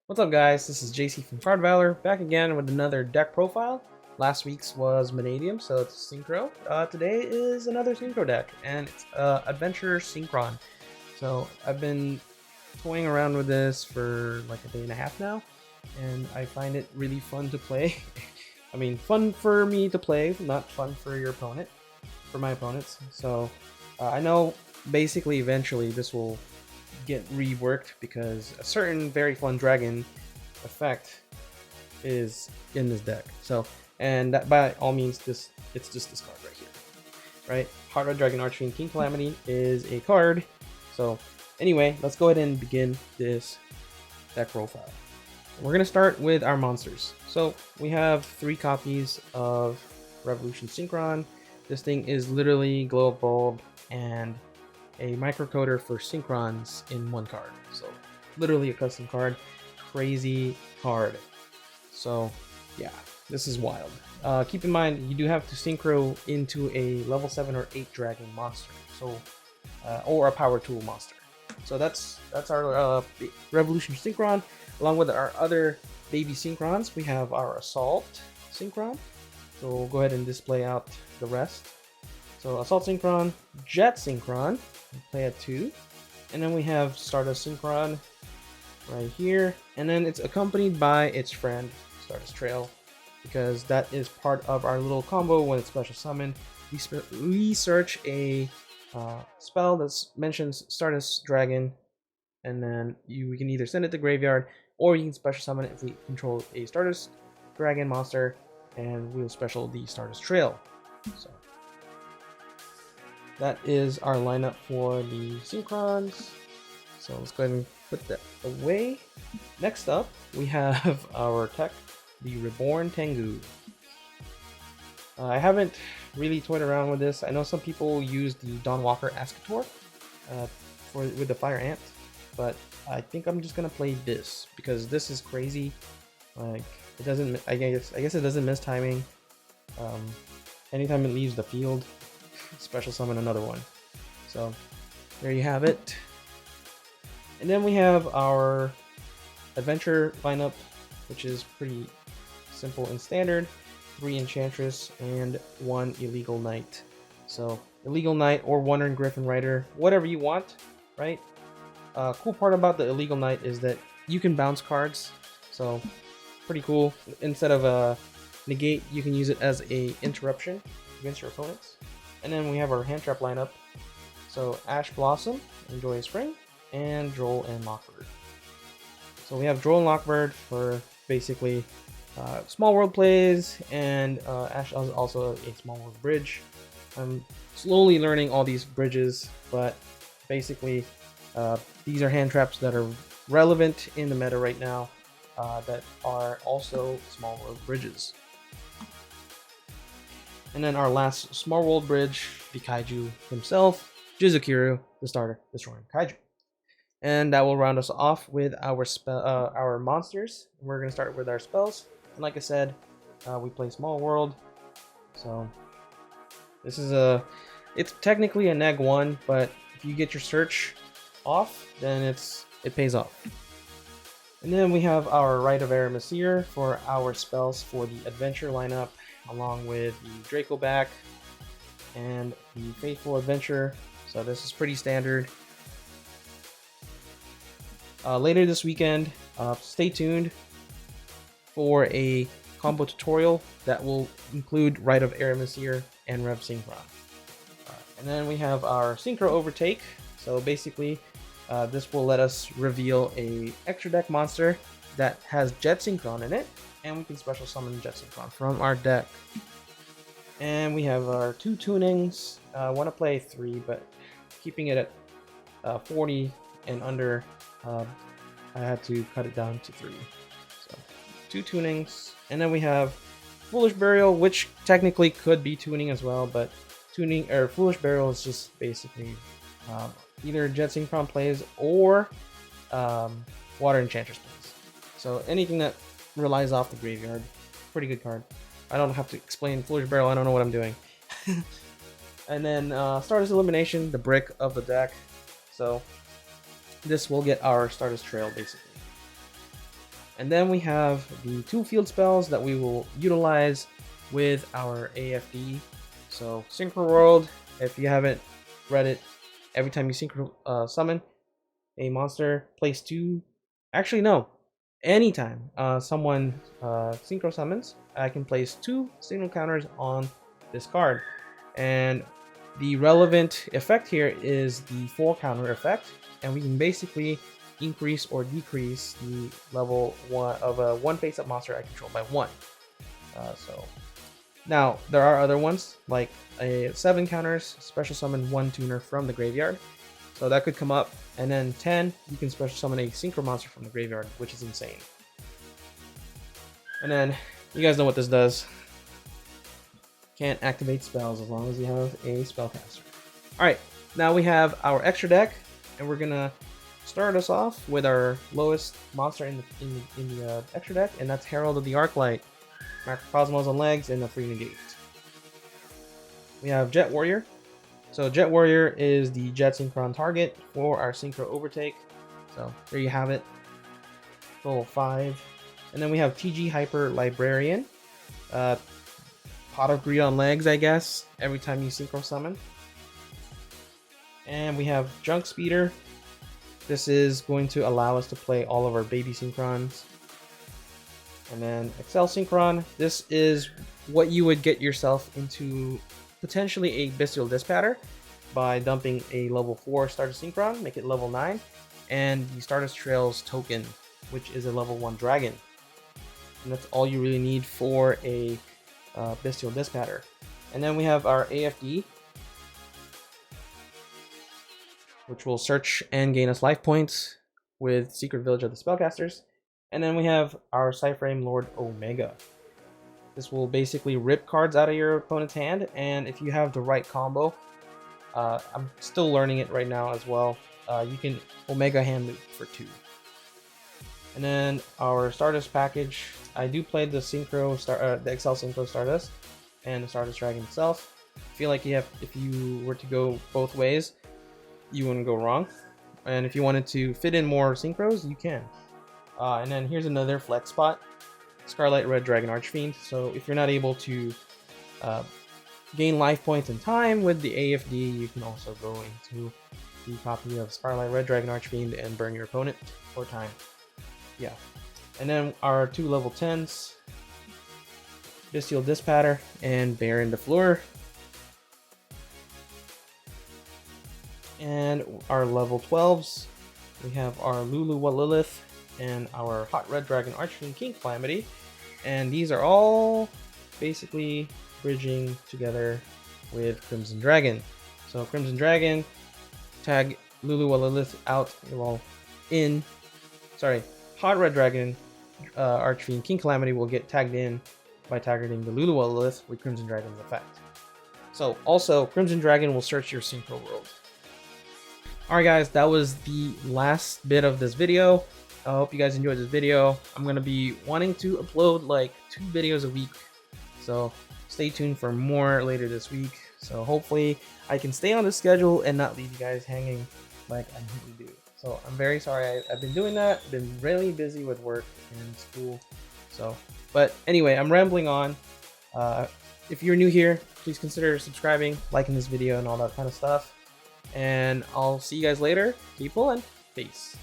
What's up, guys? This is JC from Card Valor, back again with another deck profile. Last week's was Vanadium, so it's Synchro. Today is another Synchro deck, and it's Adventure Synchron. So I've been toying around with this for like a day and a half now, and I find it really fun to play. I mean, fun for me to play, not fun for your opponent, for my opponents. So I know basically eventually this will get reworked because a certain very fun dragon effect is in this deck. So, and that by all means, it's just this card right here, right? Heart of Dragon Archfiend King Calamity is a card. So, anyway, let's go ahead and begin this deck profile. We're gonna start with our monsters. So we have 3 copies of Revolution Synchron. This thing is literally Glow Up Bulb and a microcoder for Synchrons in one card. So literally a custom card. Crazy card. So yeah, this is wild. Keep in mind, you do have to synchro into a level 7 or 8 dragon monster. So or a power tool monster. So that's our Revolution Synchron. Along with our other baby Synchrons, we have our Assault Synchron. So we'll go ahead and display out the rest. So Assault Synchron, Jet Synchron, play at 2. And then we have Stardust Synchron right here. And then it's accompanied by its friend, Stardust Trail, because that is part of our little combo when it's special summoned. We search a spell that mentions Stardust Dragon, and then we can either send it to graveyard, or you can special summon it if we control a Stardust Dragon monster, and we'll special the Stardust Trail. So that is our lineup for the Synchrons. So let's go ahead and put that away. Next up, we have our tech, the Reborn Tengu. I haven't really toyed around with this. I know some people use the Dawnwalker Ascator with the Fire Ant, but I think I'm just gonna play this because this is crazy. Like, it doesn't. I guess it doesn't miss timing. Anytime it leaves the field, special summon another one. So there you have it. And then we have our adventure lineup, which is pretty simple and standard. 3 Enchantress and 1 Illegal Knight. So Illegal Knight or Wandering Griffin Rider, whatever you want, right? Cool part about the Illegal Knight is that you can bounce cards, so pretty cool. Instead of a negate, you can use it as a interruption against your opponents. And then we have our hand trap lineup. So Ash Blossom, Enjoy Spring, and Droll and Lockbird. So we have Droll and Lockbird for basically small world plays, and Ash is also a small world bridge. I'm slowly learning all these bridges, but basically these are hand traps that are relevant in the meta right now that are also small world bridges. And then our last small world bridge, the Kaiju himself, Jizukiru, the starter, destroying Kaiju. And that will round us off with our monsters. We're going to start with our spells. And like I said, we play small world. So this is it's technically a neg 1, but if you get your search off, then it pays off. And then we have our Rite of Aramesir for our spells for the adventure lineup, along with the Draco back and the Faithful Adventure. So this is pretty standard. Later this weekend, stay tuned for a combo tutorial that will include Rite of Aramesir and Rev Synchron. And then we have our Synchro Overtake. So basically, this will let us reveal a extra deck monster that has Jet Synchron in it, and we can special summon Jet Synchron from our deck. And we have our 2 tunings. I want to play 3, but keeping it at 40 and under, I had to cut it down to 3. So 2 tunings, and then we have Foolish Burial, which technically could be tuning as well, but tuning or Foolish Burial is just basically either Jet Synchron plays or Water Enchantress plays. So anything that relies off the graveyard, pretty good card. I don't have to explain Foolish Burial. I don't know what I'm doing. And then Stardust Elimination, the brick of the deck. So this will get our Stardust Trail basically. And then we have the 2 field spells that we will utilize with our AFD. So Synchro World, if you haven't read it, every time you synchro summon a monster, place 2. Actually, no. Anytime someone synchro summons, I can place 2 signal counters on this card. And the relevant effect here is the 4 counter effect, and we can basically increase or decrease the level 1 of a 1 face-up monster I control by 1. So now there are other ones like a 7 counters, special summon 1 tuner from the graveyard. So that could come up, and then 10, you can special summon a synchro monster from the graveyard, which is insane. And then you guys know what this does. Can't activate spells as long as you have a spellcaster. Alright, now we have our extra deck, and we're gonna start us off with our lowest monster in the extra deck, and that's Herald of the Arclight. Macrocosmos on legs and a free negate. We have Jet Warrior. So Jet Warrior is the Jet Synchron target for our Synchro Overtake. So there you have it. Total 5. And then we have TG Hyper Librarian. Pot of Greed on legs, I guess, every time you Synchro summon. And we have Junk Speeder. This is going to allow us to play all of our baby Synchrons. And then Excel Synchron. This is what you would get yourself into potentially a Bestial Dispatcher by dumping a level 4 Stardust Synchron, make it level 9, and the Stardust Trails token, which is a level 1 dragon. And that's all you really need for a Bestial Dispatcher. And then we have our AFD, which will search and gain us life points with Secret Village of the Spellcasters. And then we have our Cyframe Lord Omega. This will basically rip cards out of your opponent's hand, and if you have the right combo, I'm still learning it right now as well, you can Omega hand loop for 2. And then our Stardust package, I do play the the Excel Synchro Stardust and the Stardust Dragon itself. I feel like if you were to go both ways, you wouldn't go wrong. And if you wanted to fit in more synchros, you can. And then here's another flex spot. Scarlet Red Dragon Archfiend. So if you're not able to gain life points in time with the AFD, you can also go into the copy of Scarlet Red Dragon Archfiend and burn your opponent for time. Yeah. And then our 2 level 10s, Bestial Dispatcher and Baron de Fleur. And our level 12s, we have our Luluwa Lilith and our Hot Red Dragon Archfiend King Calamity, and these are all basically bridging together with Crimson Dragon. So Crimson Dragon, tag Luluwa Lilith out, well, Hot Red Dragon Archfiend King Calamity will get tagged in by targeting the Luluwa Lilith with Crimson Dragon's effect. So also, Crimson Dragon will search your Synchro World. Alright guys, that was the last bit of this video. I hope you guys enjoyed this video. I'm going to be wanting to upload like 2 videos a week, so stay tuned for more later this week. So hopefully I can stay on the schedule and not leave you guys hanging like I usually do. So I'm very sorry I've been doing that. I've been really busy with work and school. So, but anyway, I'm rambling on. If you're new here, please consider subscribing, liking this video, and all that kind of stuff. And I'll see you guys later, people, and peace.